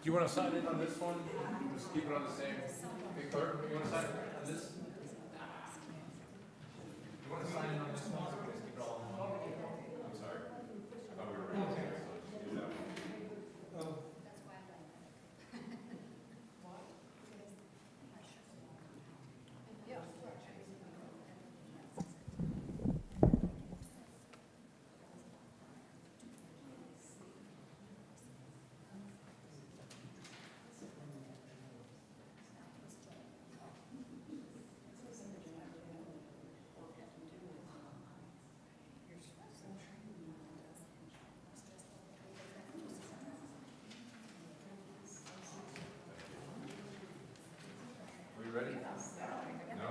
you want to sign in on this one? Just keep it on the same. Hey, clerk, you want to sign in on this? You want to sign in on this one? So we just keep it all in one? I'm sorry. I thought we were ready to so just do that one. Are we ready? No?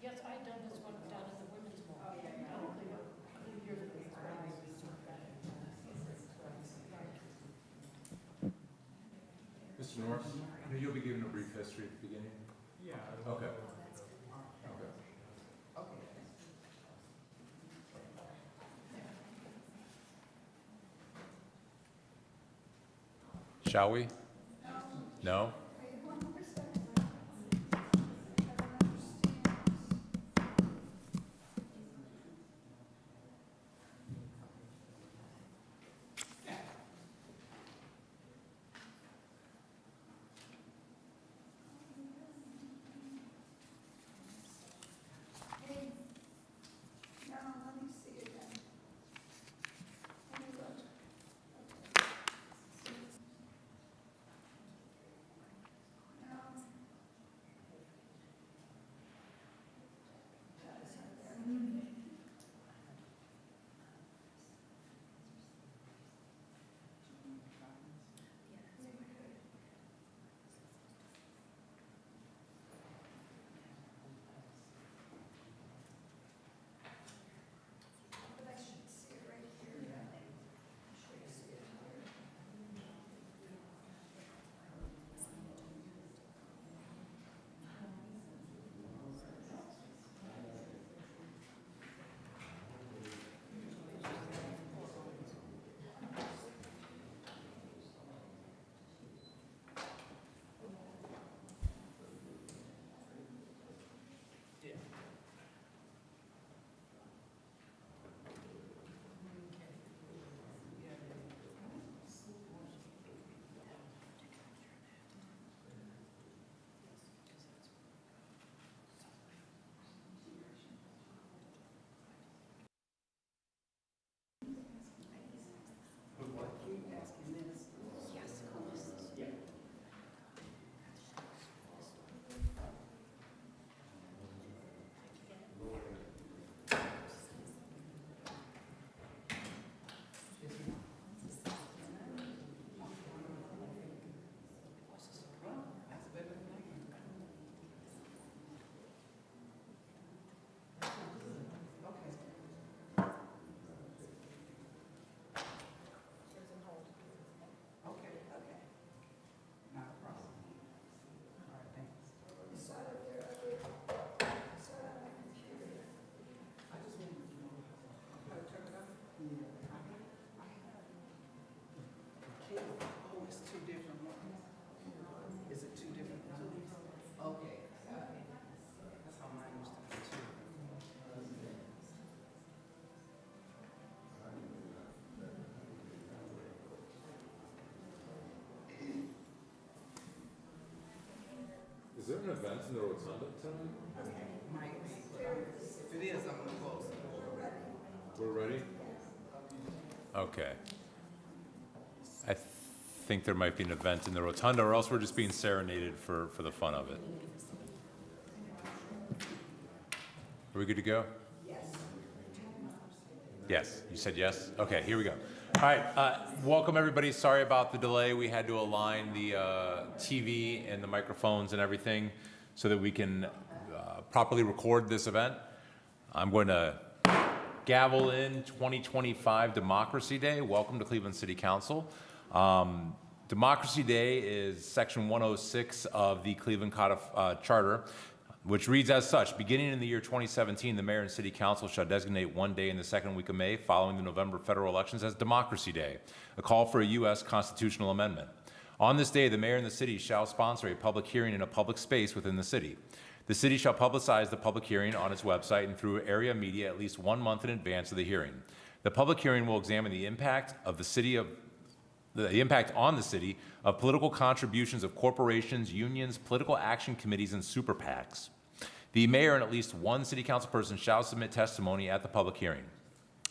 Yes, I had done this one down at the women's mall. I don't think, a few years ago. Mr. Norris, you'll be giving a brief history at the beginning? Yeah. Okay. Okay. Shall we? No? No, let me see again. Let me look. No. But I should see it right here. I'm sure you see it here. Okay, okay. Not a problem. All right, thanks. You saw it up there, I saw it on my computer. I just wanted to know how to turn it up. Yeah. Okay. Oh, it's two different ones. Is it two different ones? Okay. That's how mine used to be too. Is there an event in the rotunda tonight? Might be, but if it is, I'm gonna close it. We're ready? Okay. I think there might be an event in the rotunda, or else we're just being serenaded for the fun of it. Are we good to go? Yes. Yes, you said yes? Okay, here we go. All right, welcome everybody. Sorry about the delay. We had to align the TV and the microphones and everything so that we can properly record this event. I'm going to gavel in 2025 Democracy Day. Welcome to Cleveland City Council. Democracy Day is section 106 of the Cleveland Charter, which reads as such: beginning in the year 2017, the mayor and city council shall designate one day in the second week of May following the November federal elections as Democracy Day, a call for a U.S. constitutional amendment. On this day, the mayor and the city shall sponsor a public hearing in a public space within the city. The city shall publicize the public hearing on its website and through area media at least 1 month in advance of the hearing. The public hearing will examine the impact on the city of political contributions of corporations, unions, political action committees, and super PACs. The mayor and at least one city council person shall submit testimony at the public hearing.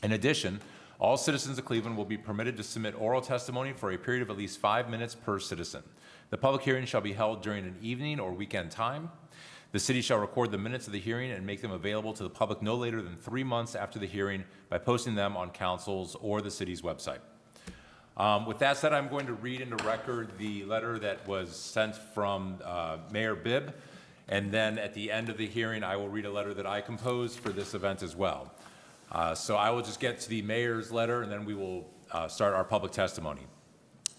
In addition, all citizens of Cleveland will be permitted to submit oral testimony for a period of at least 5 minutes per citizen. The public hearing shall be held during an evening or weekend time. The city shall record the minutes of the hearing and make them available to the public no later than 3 months after the hearing by posting them on council's or the city's website. With that said, I'm going to read into record the letter that was sent from Mayor Bibb, and then at the end of the hearing, I will read a letter that I composed for this event as well. So I will just get to the mayor's letter, and then we will start our public testimony.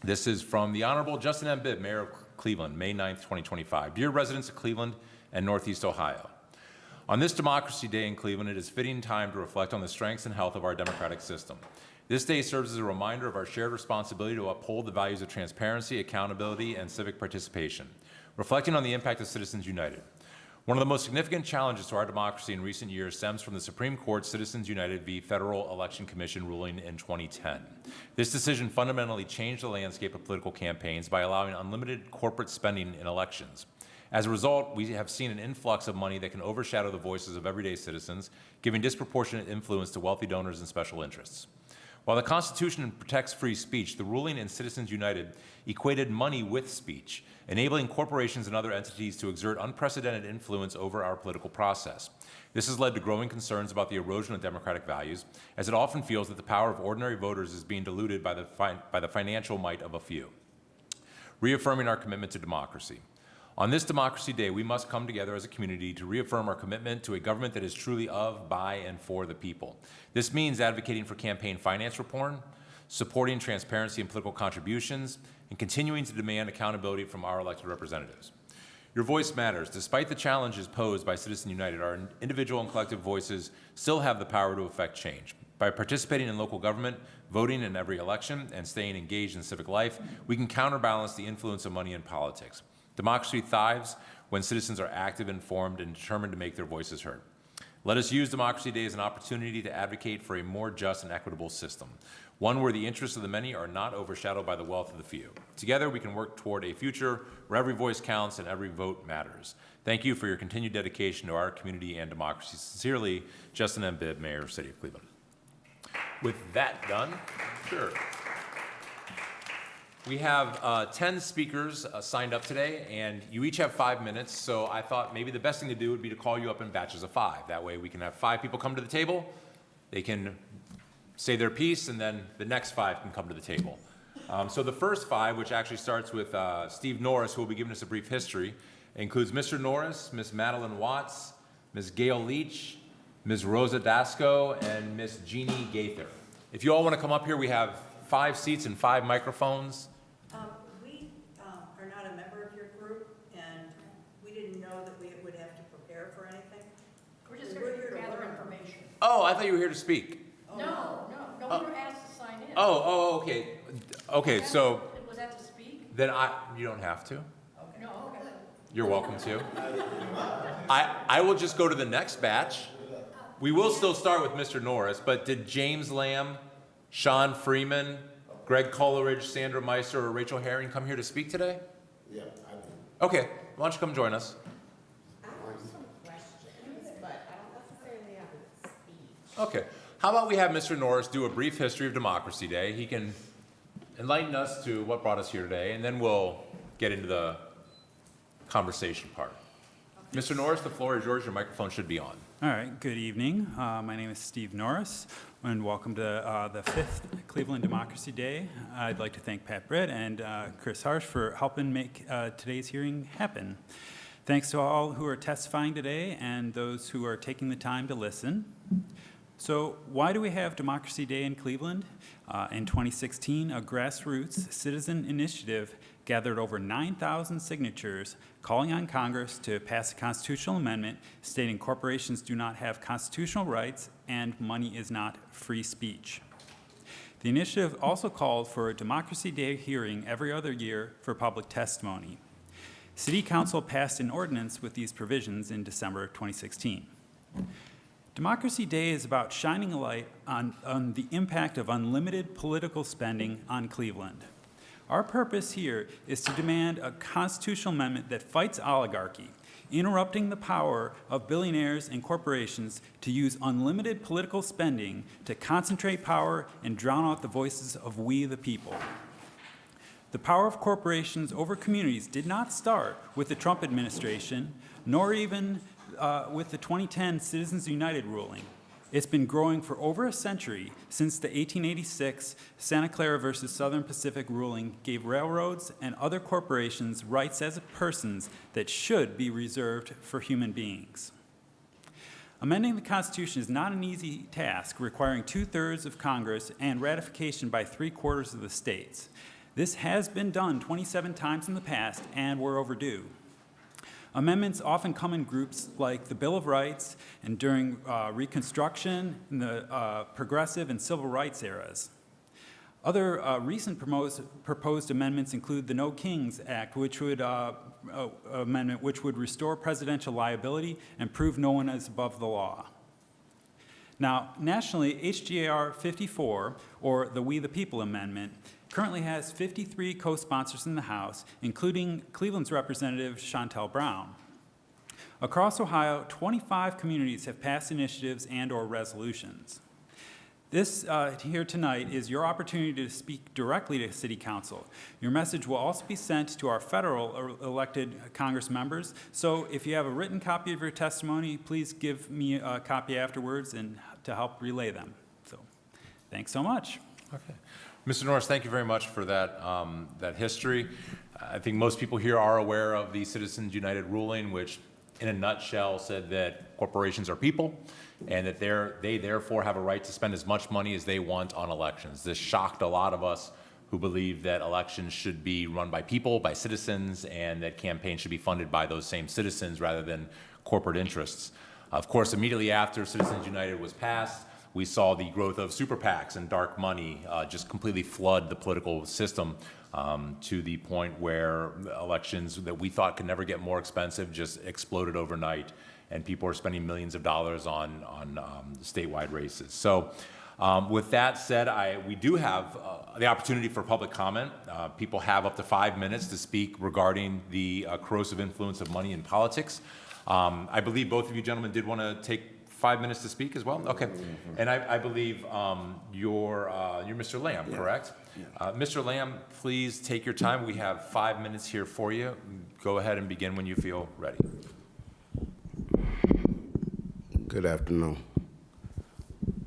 This is from the Honorable Justin M. Bibb, Mayor of Cleveland, May 9th, 2025. Dear residents of Cleveland and Northeast Ohio, on this Democracy Day in Cleveland, it is fitting time to reflect on the strengths and health of our democratic system. This day serves as a reminder of our shared responsibility to uphold the values of transparency, accountability, and civic participation, reflecting on the impact of Citizens United. One of the most significant challenges to our democracy in recent years stems from the Supreme Court's Citizens United v. Federal Election Commission ruling in 2010. This decision fundamentally changed the landscape of political campaigns by allowing unlimited corporate spending in elections. As a result, we have seen an influx of money that can overshadow the voices of everyday citizens, giving disproportionate influence to wealthy donors and special interests. While the Constitution protects free speech, the ruling in Citizens United equated money with speech, enabling corporations and other entities to exert unprecedented influence over our political process. This has led to growing concerns about the erosion of democratic values, as it often feels that the power of ordinary voters is being diluted by the financial might of a few. Reaffirming our commitment to democracy. On this Democracy Day, we must come together as a community to reaffirm our commitment to a government that is truly of, by, and for the people. This means advocating for campaign finance reform, supporting transparency in political contributions, and continuing to demand accountability from our elected representatives. Your voice matters. Despite the challenges posed by Citizens United, our individual and collective voices still have the power to affect change. By participating in local government, voting in every election, and staying engaged in civic life, we can counterbalance the influence of money in politics. Democracy thrives when citizens are active, informed, and determined to make their voices heard. Let us use Democracy Day as an opportunity to advocate for a more just and equitable system, one where the interests of the many are not overshadowed by the wealth of the few. Together, we can work toward a future where every voice counts and every vote matters. Thank you for your continued dedication to our community and democracy. Sincerely, Justin M. Bibb, Mayor of the City of Cleveland. With that done, sure. We have 10 speakers signed up today, and you each have 5 minutes, so I thought maybe the best thing to do would be to call you up in batches of 5. That way we can have 5 people come to the table, they can say their piece, and then the next 5 can come to the table. So the first 5, which actually starts with Steve Norris, who will be giving us a brief history, includes Mr. Norris, Ms. Madeline Watts, Ms. Gail Leach, Ms. Rosa Dasco, and Ms. Jeannie Gaither. If you all want to come up here, we have 5 seats and 5 microphones. We are not a member of your group, and we didn't know that we would have to prepare for anything. We're just We're here to here to gather learn. information. Oh, I thought you were here to speak. No one were asked to sign in. Okay. Okay, so Was that to speak? then you don't have to. No, okay. You're welcome to. I will just go to the next batch. We will still start with Mr. Norris, but did James Lamb, Sean Freeman, Greg Coleridge, Sandra Meister, or Rachel Herring come here to speak today? Yeah, I do. Okay, why don't you come join us? I have some questions, but I don't necessarily have a speech. Okay, how about we have Mr. Norris do a brief history of Democracy Day. He can enlighten us to what brought us here today, and then we'll get into the conversation part. Mr. Norris, the floor is yours. Your microphone should be on. All right, good evening. My name is Steve Norris, and welcome to the 5th Cleveland Democracy Day. I'd like to thank Pat Britt and Chris Harsh for helping make today's hearing happen. Thanks to all who are testifying today and those who are taking the time to listen. So why do we have Democracy Day in Cleveland? In 2016, a grassroots citizen initiative gathered over 9,000 signatures calling on Congress to pass a constitutional amendment stating corporations do not have constitutional rights and money is not free speech. The initiative also called for a Democracy Day hearing every other year for public testimony. City Council passed an ordinance with these provisions in December 2016. Democracy Day is about shining a light on the impact of unlimited political spending on Cleveland. Our purpose here is to demand a constitutional amendment that fights oligarchy, interrupting the power of billionaires and corporations to use unlimited political spending to concentrate power and drown out the voices of we the people. The power of corporations over communities did not start with the Trump administration, nor even with the 2010 Citizens United ruling. It's been growing for over a century since the 1886 Santa Clara versus Southern Pacific ruling gave railroads and other corporations rights as persons that should be reserved for human beings. Amending the Constitution is not an easy task, requiring 2/3 of Congress and ratification by 3/4 of the states. This has been done 27 times in the past, and we're overdue. Amendments often come in groups like the Bill of Rights and during Reconstruction in the progressive and civil rights eras. Other recent proposed amendments include the No Kings Act, which would amendment which would restore presidential liability and prove no one is above the law. Now, nationally, HJR 54, or the We the People Amendment, currently has 53 co-sponsors in the House, including Cleveland's Representative Shontel Brown. Across Ohio, 25 communities have passed initiatives and/or resolutions. This here tonight is your opportunity to speak directly to City Council. Your message will also be sent to our federal elected Congress members, so if you have a written copy of your testimony, please give me a copy afterwards and to help relay them. So, thanks so much. Okay. Mr. Norris, thank you very much for that, that history. I think most people here are aware of the Citizens United ruling, which in a nutshell said that corporations are people and that they therefore have a right to spend as much money as they want on elections. This shocked a lot of us who believe that elections should be run by people, by citizens, and that campaigns should be funded by those same citizens rather than corporate interests. Of course, immediately after Citizens United was passed, we saw the growth of super PACs and dark money just completely flood the political system to the point where elections that we thought could never get more expensive just exploded overnight, and people are spending millions of dollars on statewide races. So with that said, we do have the opportunity for public comment. People have up to 5 minutes to speak regarding the corrosive influence of money in politics. I believe both of you gentlemen did want to take 5 minutes to speak as well? Okay. And I believe you're Mr. Lamb, correct? Yeah. Mr. Lamb, please take your time. We have 5 minutes here for you. Go ahead and begin when you feel ready. Good afternoon.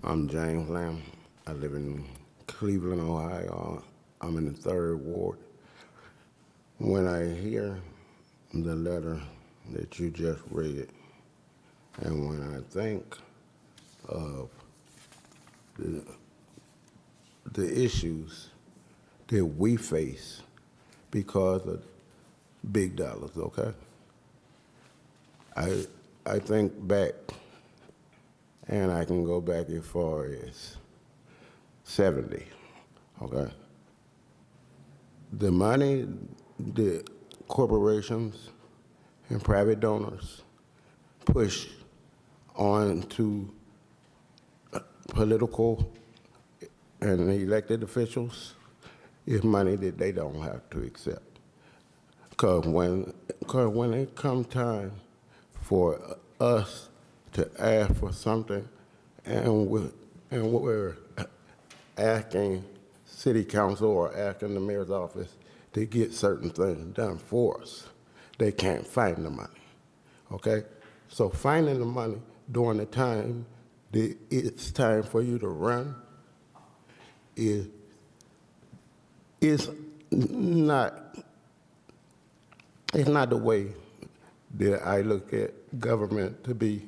I'm James Lamb. I live in Cleveland, Ohio. I'm in the 3rd Ward. When I hear the letter that you just read, and when I think of the issues that we face because of big dollars, okay? I think back, and I can go back as far as 70, okay? The money the corporations and private donors push on to political and elected officials is money that they don't have to accept. Because when it comes time for us to ask for something, and we're asking city council or asking the mayor's office to get certain things done for us, they can't find the money, okay? So finding the money during the time that it's time for you to run is not, it's not the way that I look at government to be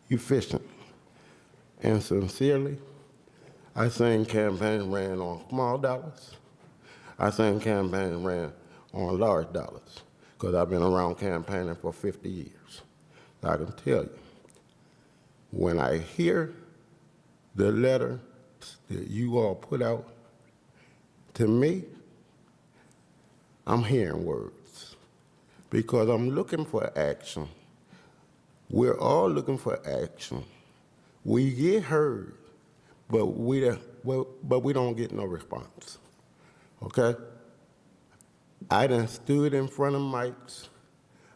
efficient. And sincerely, I seen campaign ran on small dollars. I seen campaign ran on large dollars, because I've been around campaigning for 50 years. I can tell you, when I hear the letter that you all put out, to me, I'm hearing words, because I'm looking for action. We're all looking for action. We get heard, but we don't get no response, okay? I done stood in front of mics,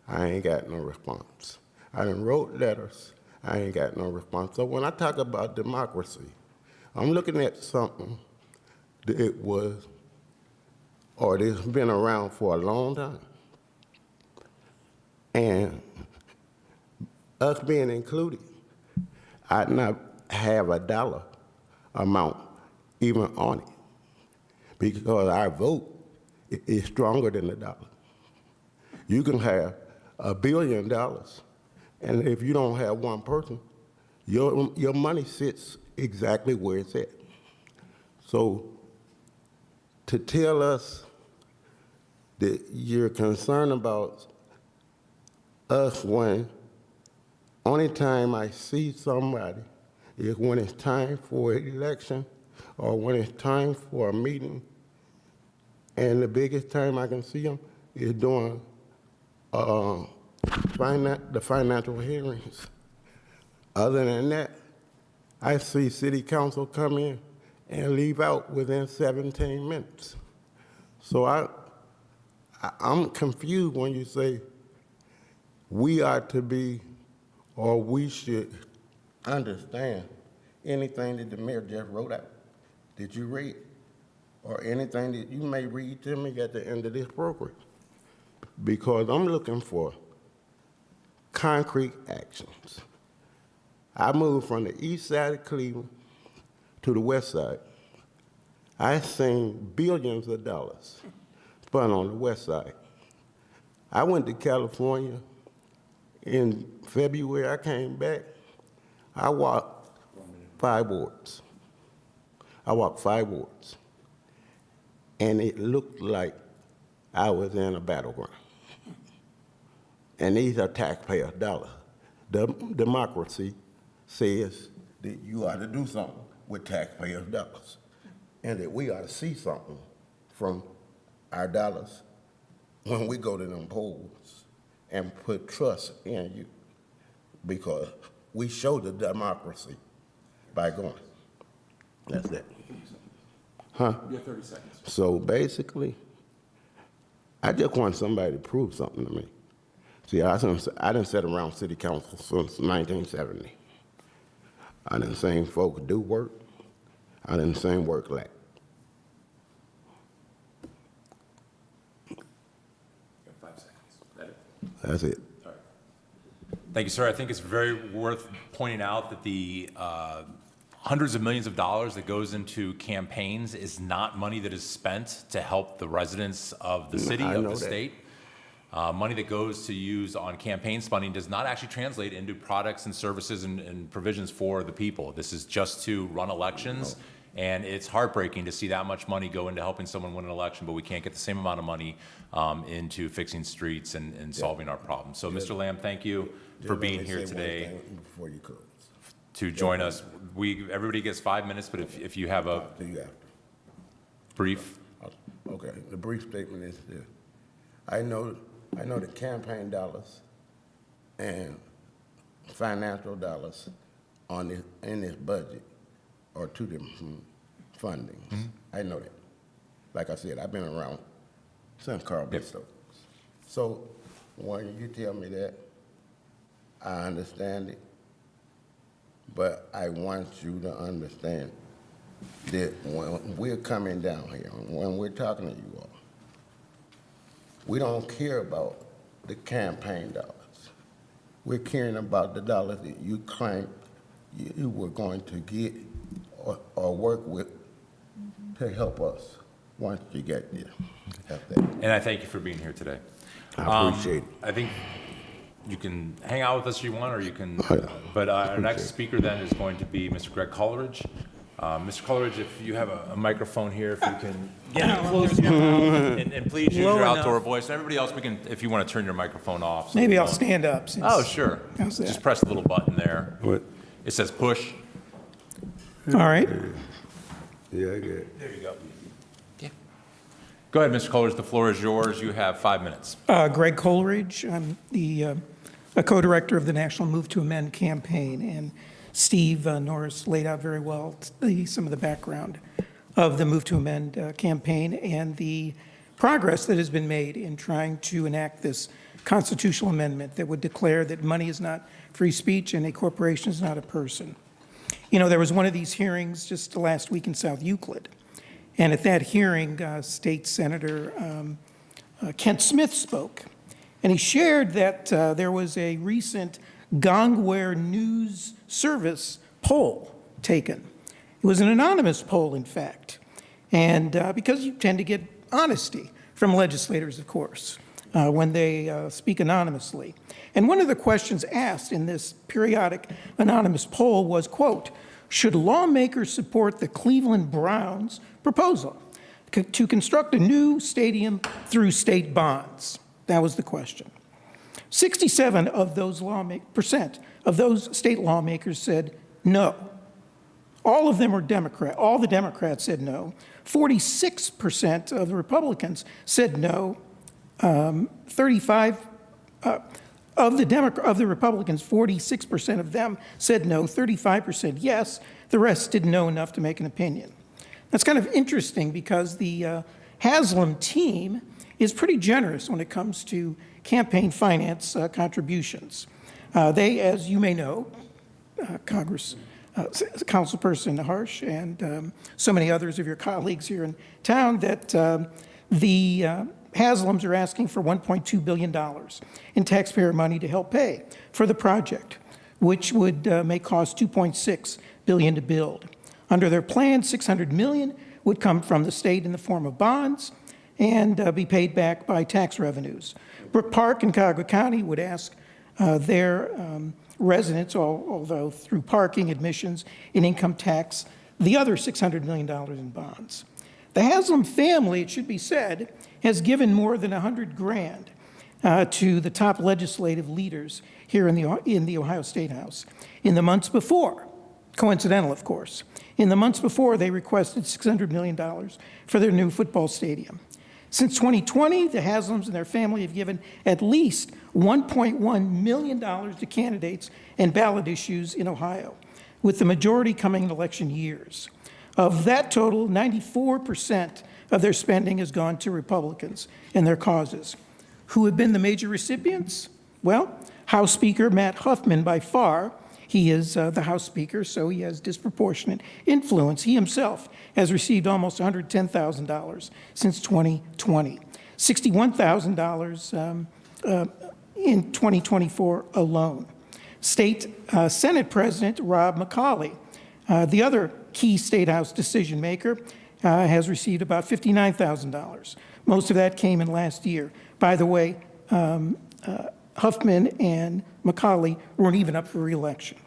I ain't got no response. I done wrote letters, I ain't got no response. So when I talk about democracy, I'm looking at something that it was, or that's been around for a long time. And us being included, I not have a dollar amount even on it, because our vote is stronger than a dollar. You can have $1 billion, and if you don't have one person, your money sits exactly where it's at. So to tell us that you're concerned about us when only time I see somebody is when it's time for an election or when it's time for a meeting, and the biggest time I can see them is during the financial hearings. Other than that, I see city council come in and leave out within 17 minutes. So I'm confused when you say we are to be, or we should understand anything that the mayor just wrote out. Did you read? Or anything that you may read to me at the end of this program? Because I'm looking for concrete actions. I moved from the east side of Cleveland to the west side. I seen billions of dollars spent on the west side. I went to California in February. I came back. I walked 5 wards. And it looked like I was in a battleground. And these are taxpayer dollars. Democracy says that you ought to do something with taxpayer dollars, and that we ought to see something from our dollars when we go to them polls and put trust in you, because we show the democracy by going. That's it. Huh? You have 30 seconds. So basically, I just want somebody to prove something to me. See, I done sat around city council since 1970. I done seen folks do work. I done seen work lack. You have 5 seconds. Is that it? That's it. All right. Thank you, sir. I think it's very worth pointing out that the hundreds of millions of dollars that goes into campaigns is not money that is spent to help the residents of the city, I of know the that. state. Money that goes to use on campaign spending does not actually translate into products and services and provisions for the people. This is just to run elections, and it's heartbreaking to see that much money go into helping someone win an election, but we can't get the same amount of money into fixing streets and solving our problems. So, Mr. Lamb, thank you for Just let being me here say one today thing before you close. to join us. Everybody gets 5 minutes, but if you have a Do you have brief. Okay, the brief statement is this. I know the campaign dollars and financial dollars in this budget are two different fundings. I know that. Like I said, I've been around since Carl B. Stokes. So when you tell me that, I understand it, but I want you to understand that when we're coming down here, when we're talking to you all, we don't care about the campaign dollars. we're caring about the dollars that you claim you were going to get or work with to help us once you get there. That's that. And I thank you for being here today. I appreciate it. I think you can hang out with us if you want, or you can, Oh, yeah. but our next Appreciate it. speaker then is going to be Mr. Greg Coleridge. Mr. Coleridge, if you have a microphone here, if you can get close to your mouth, and please use Low your enough. outdoor voice. And everybody else, we can, if you want to turn your microphone off. so Maybe we I'll don't- stand up since. Oh, sure. How's that? Just press the little button there. What? It says push. All right. Yeah, I get it. There you go. Go ahead, Mr. Coleridge, the floor is yours. You have 5 minutes. Greg Coleridge, I'm the a co-director of the National Move to Amend campaign, and Steve Norris laid out very well some of the background of the Move to Amend campaign and the progress that has been made in trying to enact this constitutional amendment that would declare that money is not free speech and a corporation is not a person. You know, there was one of these hearings just last week in South Euclid, and at that hearing, State Senator Kent Smith spoke, and he shared that there was a recent Gongware News Service poll taken. It was an anonymous poll, in fact, and because you tend to get honesty from legislators, of course, when they speak anonymously. And one of the questions asked in this periodic anonymous poll was, quote, should lawmakers support the Cleveland Browns proposal to construct a new stadium through state bonds? That was the question. 67% of those state lawmakers said no. All of them were Democrat. All the Democrats said no. 46% of the Republicans said no. 35 of the Republicans, 46% of them said no. 35% yes. The rest didn't know enough to make an opinion. That's kind of interesting because the Haslam team is pretty generous when it comes to campaign finance contributions. They, as you may know, Councilperson Harsh and so many others of your colleagues here in town, that the Haslams are asking for $1.2 billion in taxpayer money to help pay for the project, which would may cost $2.6 billion to build. Under their plan, $600 million would come from the state in the form of bonds and be paid back by tax revenues. Brook Park in Cuyahoga County would ask their residents, although through parking, admissions, and income tax, the other $600 million in bonds. The Haslam family, it should be said, has given more than $100,000 to the top legislative leaders here in the Ohio State House. In the months before, coincidental of course, in the months before they requested $600 million for their new football stadium. Since 2020, the Haslams and their family have given at least $1.1 million to candidates and ballot issues in Ohio, with the majority coming in election years. Of that total, 94% of their spending has gone to Republicans and their causes. Who have been the major recipients? Well, House Speaker Matt Huffman by far. He is the House Speaker, so he has disproportionate influence. He himself has received almost $110,000 since 2020, $61,000 in 2024 alone. State Senate President Rob McCauley, the other key State House decision maker, has received about $59,000. Most of that came in last year. By the way, Huffman and McCauley weren't even up for re-election.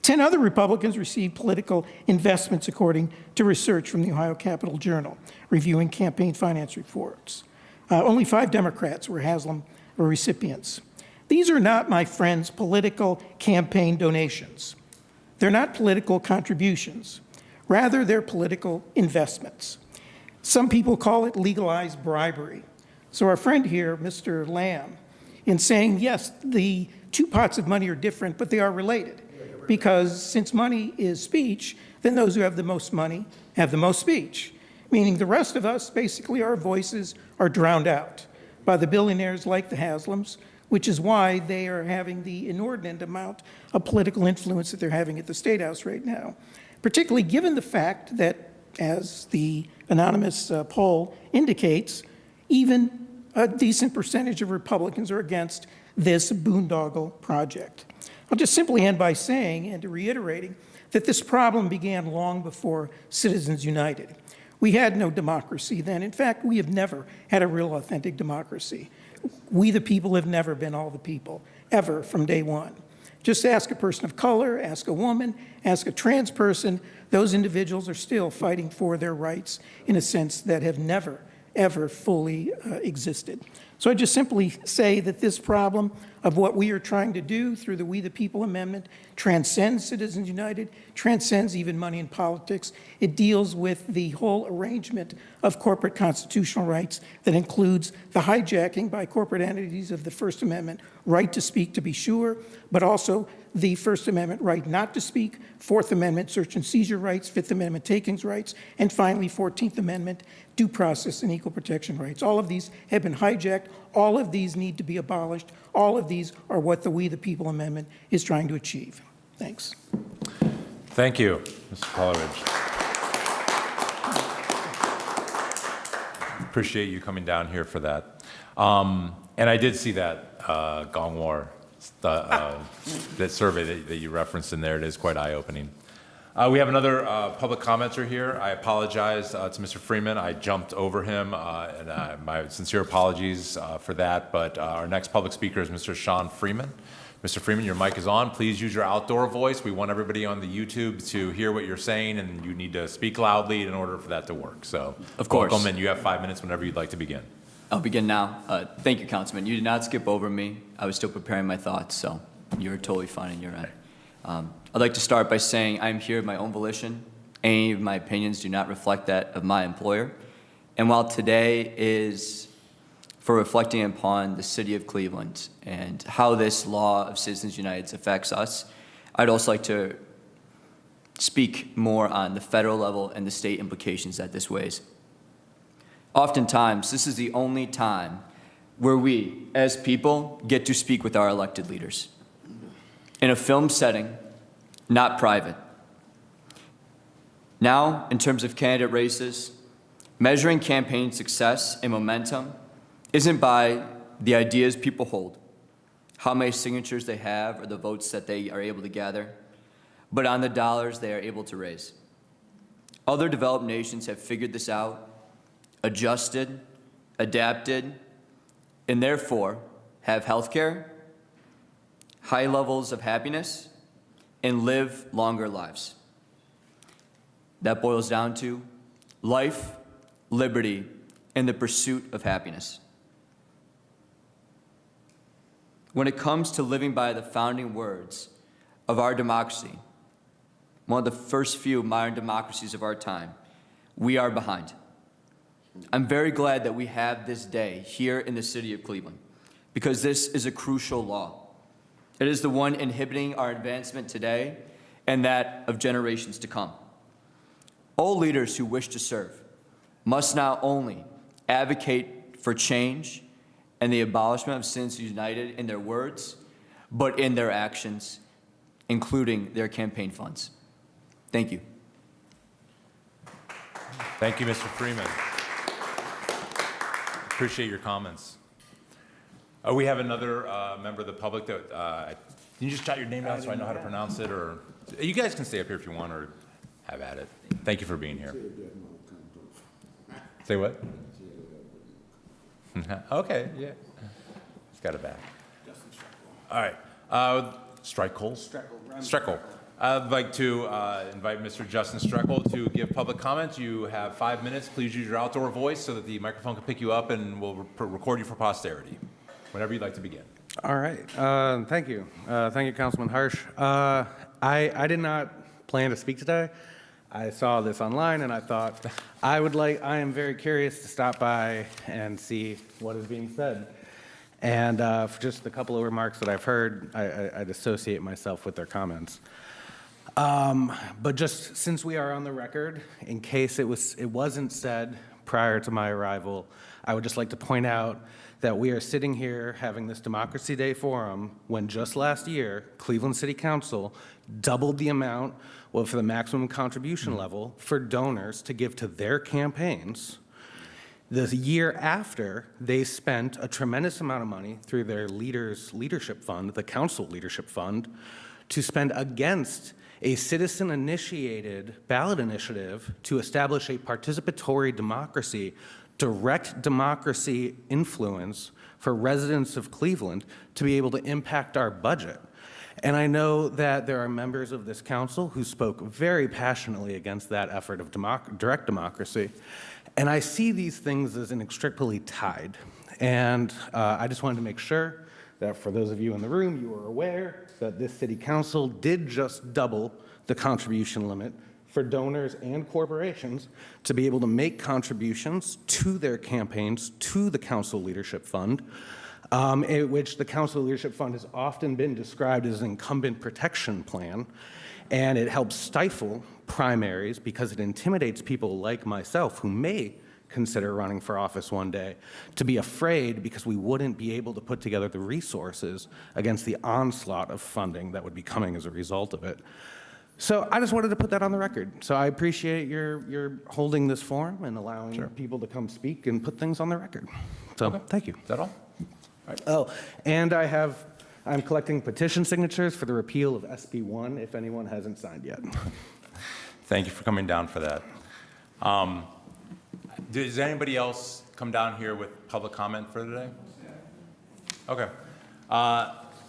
10 other Republicans received political investments, according to research from the Ohio Capitol Journal, reviewing campaign finance reports. Only 5 Democrats were Haslam recipients. These are not, my friends, political campaign donations. They're not political contributions. Rather, they're political investments. Some people call it legalized bribery. So our friend here, Mr. Lamb, in saying, yes, the two pots of money are different, but they are related. Because since money is speech, then those who have the most money have the most speech. Meaning the rest of us, basically our voices are drowned out by the billionaires like the Haslams, which is why they are having the inordinate amount of political influence that they're having at the State House right now. Particularly given the fact that, as the anonymous poll indicates, even a decent percentage of Republicans are against this boondoggle project. I'll just simply end by saying and reiterating that this problem began long before Citizens United. We had no democracy then. In fact, we have never had a real authentic democracy. We the people have never been all the people, ever, from day one. Just ask a person of color, ask a woman, ask a trans person. Those individuals are still fighting for their rights in a sense that have never, ever fully existed. So I just simply say that this problem of what we are trying to do through the We the People Amendment transcends Citizens United, transcends even money in politics. It deals with the whole arrangement of corporate constitutional rights that includes the hijacking by corporate entities of the First Amendment right to speak, to be sure, but also the First Amendment right not to speak, Fourth Amendment search and seizure rights, Fifth Amendment takings rights, and finally 14th Amendment due process and equal protection rights. All of these have been hijacked. All of these need to be abolished. All of these are what the We the People Amendment is trying to achieve. Thanks. Thank you, Mr. Coleridge. Appreciate you coming down here for that. And I did see that Gong War, that survey that you referenced in there. It is quite eye-opening. We have another public commenter here. I apologize to Mr. Freeman. I jumped over him, and my sincere apologies for that. But our next public speaker is Mr. Sean Freeman. Mr. Freeman, your mic is on. Please use your outdoor voice. We want everybody on the YouTube to hear what you're saying, and you need to speak loudly in order for that to work. So, of course. Welcome, and you have 5 minutes whenever you'd like to begin. I'll begin now. Thank you, Councilman. You did not skip over me. I was still preparing my thoughts, so you're totally fine on your end. I'd like to start by saying I'm here of my own volition. Any of my opinions do not reflect that of my employer. And while today is for reflecting upon the city of Cleveland and how this law of Citizens United affects us, I'd also like to speak more on the federal level and the state implications that this weighs. Oftentimes, this is the only time where we, as people, get to speak with our elected leaders. In a film setting, not private. Now, in terms of candidate races, measuring campaign success and momentum isn't by the ideas people hold, how many signatures they have, or the votes that they are able to gather, but on the dollars they are able to raise. Other developed nations have figured this out, adjusted, adapted, and therefore have health care, high levels of happiness, and live longer lives. That boils down to life, liberty, and the pursuit of happiness. When it comes to living by the founding words of our democracy, one of the first few modern democracies of our time, we are behind. I'm very glad that we have this day here in the city of Cleveland, because this is a crucial law. It is the one inhibiting our advancement today and that of generations to come. All leaders who wish to serve must not only advocate for change and the abolishment of Citizens United in their words, but in their actions, including their campaign funds. Thank you. Thank you, Mr. Freeman. Appreciate your comments. We have another member of the public that, can you just jot your name down so I know how to pronounce it? Or you guys can stay up here if you want, or have at it. Thank you for being here. Say what? Okay, yeah. He's got it back. All right. Streckle. I'd like to invite Mr. Justin Streckle to give public comment. You have 5 minutes. Please use your outdoor voice so that the microphone can pick you up and we'll record you for posterity. Whenever you'd like to begin. All right. Thank you. Thank you, Councilman Harsh. I did not plan to speak today. I saw this online and I thought I am very curious to stop by and see what is being said. And for just a couple of remarks that I've heard, I'd associate myself with their comments. But just since we are on the record, in case it wasn't said prior to my arrival, I would just like to point out that we are sitting here having this Democracy Day forum when just last year, Cleveland City Council doubled the amount, for the maximum contribution level for donors to give to their campaigns. The year after, they spent a tremendous amount of money through their leadership fund, the council leadership fund, to spend against a citizen-initiated ballot initiative to establish a participatory democracy, direct democracy influence for residents of Cleveland to be able to impact our budget. And I know that there are members of this council who spoke very passionately against that effort of direct democracy. And I see these things as inextricably tied. And I just wanted to make sure that for those of you in the room, you are aware that this city council did just double the contribution limit for donors and corporations to be able to make contributions to their campaigns, to the council leadership fund, in which the council leadership fund has often been described as an incumbent protection plan, and it helps stifle primaries because it intimidates people like myself who may consider running for office one day to be afraid because we wouldn't be able to put together the resources against the onslaught of funding that would be coming as a result of it. So I just wanted to put that on the record. So I appreciate your holding this forum and allowing people to come speak and put things on the record. So thank you. Is that all? Oh, and I'm collecting petition signatures for the repeal of SB 1 if anyone hasn't signed yet. Thank you for coming down for that. Does anybody else come down here with public comment for today? Okay.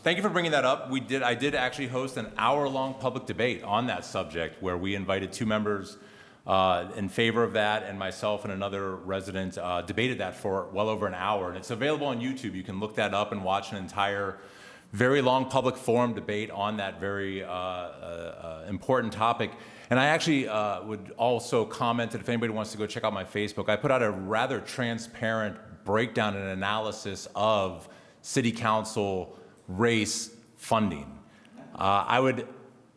Thank you for bringing that up. I did actually host an hour-long public debate on that subject where we invited 2 members in favor of that, and myself and another resident debated that for well over an hour. And it's available on YouTube. You can look that up and watch an entire very long public forum debate on that very important topic. And I actually would also comment that if anybody wants to go check out my Facebook, I put out a rather transparent breakdown and analysis of city council race funding. I would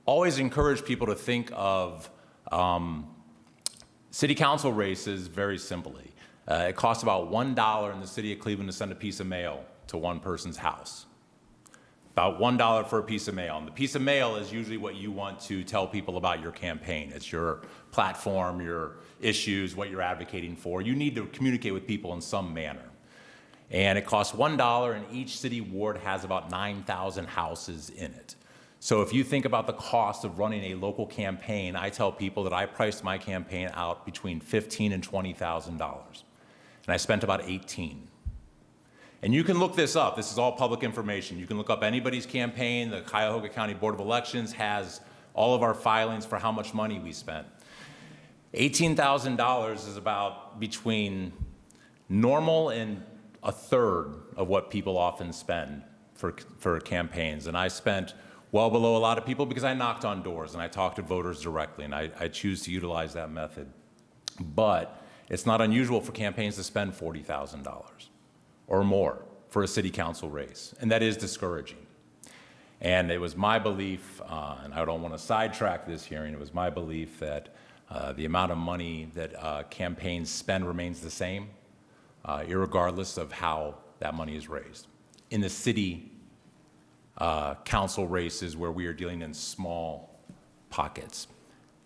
always encourage people to think of city council races very simply. It costs about $1 in the city of Cleveland to send a piece of mail to one person's house. About $1 for a piece of mail. And the piece of mail is usually what you want to tell people about your campaign. It's your platform, your issues, what you're advocating for. You need to communicate with people in some manner. And it costs $1, and each city ward has about 9,000 houses in it. So if you think about the cost of running a local campaign, I tell people that I priced my campaign out between $15,000 and $20,000. And I spent about $18,000. And you can look this up. This is all public information. You can look up anybody's campaign. The Cuyahoga County Board of Elections has all of our filings for how much money we spent. $18,000 is about between normal and a third of what people often spend for campaigns. And I spent well below a lot of people because I knocked on doors and I talked to voters directly, and I choose to utilize that method. But it's not unusual for campaigns to spend $40,000 or more for a city council race, and that is discouraging. And it was my belief, and I don't want to sidetrack this hearing, it was my belief that the amount of money that campaigns spend remains the same, irregardless of how that money is raised. In the city council races where we are dealing in small pockets.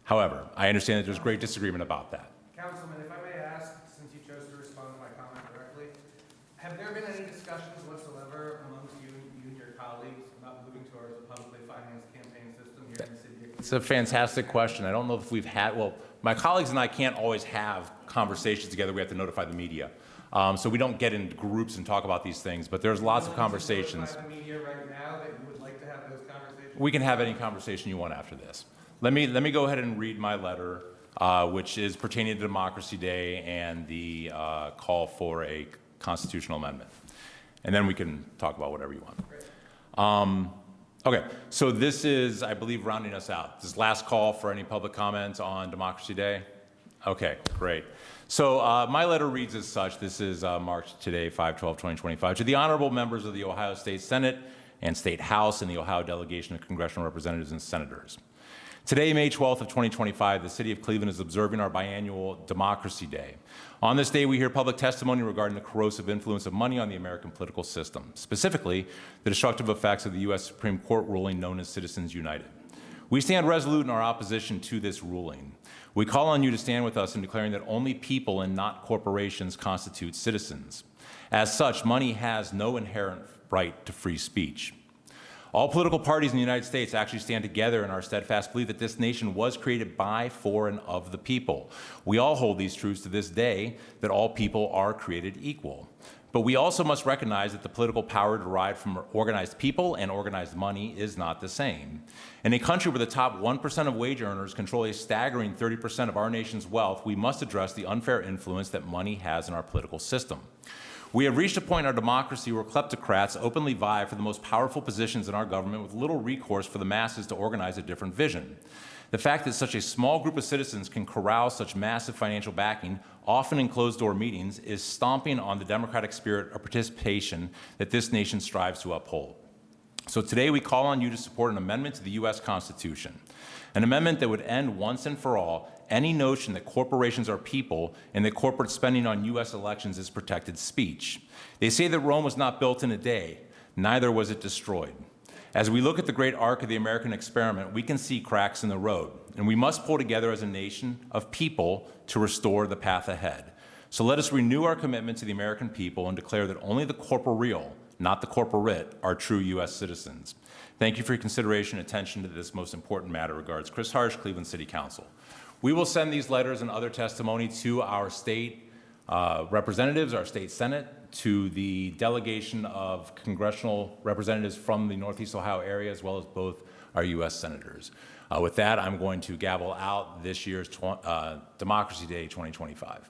However, I understand that there's great disagreement about that. Councilman, if I may ask, since you chose to respond to my comment directly, have there been any discussions whatsoever amongst you and your colleagues about moving towards a publicly financed campaign system here in the city of Cleveland? It's a fantastic question. I don't know if we've had, well, my colleagues and I can't always have conversations together. We have to notify the media. So we don't get in groups and talk about these things, but there's lots of conversations. The media right now that you would like to have those conversations? We can have any conversation you want after this. Let me go ahead and read my letter, which is pertaining to Democracy Day and the call for a constitutional amendment. And then we can talk about whatever you want. Okay, so this is, I believe, rounding us out. This last call for any public comments on Democracy Day. Okay, great. So my letter reads as such. This is marked today, 5/12/2025, to the honorable members of the Ohio State Senate and State House and the Ohio Delegation of Congressional Representatives and Senators. Today, May 12th of 2025, the city of Cleveland is observing our biannual Democracy Day. On this day, we hear public testimony regarding the corrosive influence of money on the American political system, specifically the destructive effects of the U.S. Supreme Court ruling known as Citizens United. We stand resolute in our opposition to this ruling. We call on you to stand with us in declaring that only people and not corporations constitute citizens. As such, money has no inherent right to free speech. All political parties in the United States actually stand together in our steadfast belief that this nation was created by, for, and of the people. We all hold these truths to this day, that all people are created equal. But we also must recognize that the political power derived from organized people and organized money is not the same. In a country where the top 1% of wage earners control a staggering 30% of our nation's wealth, we must address the unfair influence that money has in our political system. We have reached a point in our democracy where kleptocrats openly vie for the most powerful positions in our government with little recourse for the masses to organize a different vision. The fact that such a small group of citizens can corral such massive financial backing, often in closed-door meetings, is stomping on the democratic spirit of participation that this nation strives to uphold. So today we call on you to support an amendment to the U.S. Constitution, an amendment that would end once and for all any notion that corporations are people and that corporate spending on U.S. elections is protected speech. They say that Rome was not built in a day, neither was it destroyed. As we look at the great arc of the American experiment, we can see cracks in the road, and we must pull together as a nation of people to restore the path ahead. So let us renew our commitment to the American people and declare that only the corporeal, not the corporate, are true U.S. citizens. Thank you for your consideration and attention to this most important matter. Regards, Chris Harsh, Cleveland City Council. We will send these letters and other testimony to our state representatives, our state Senate, to the delegation of congressional representatives from the Northeast Ohio area, as well as both our U.S. senators. With that, I'm going to gavel out this year's Democracy Day 2025.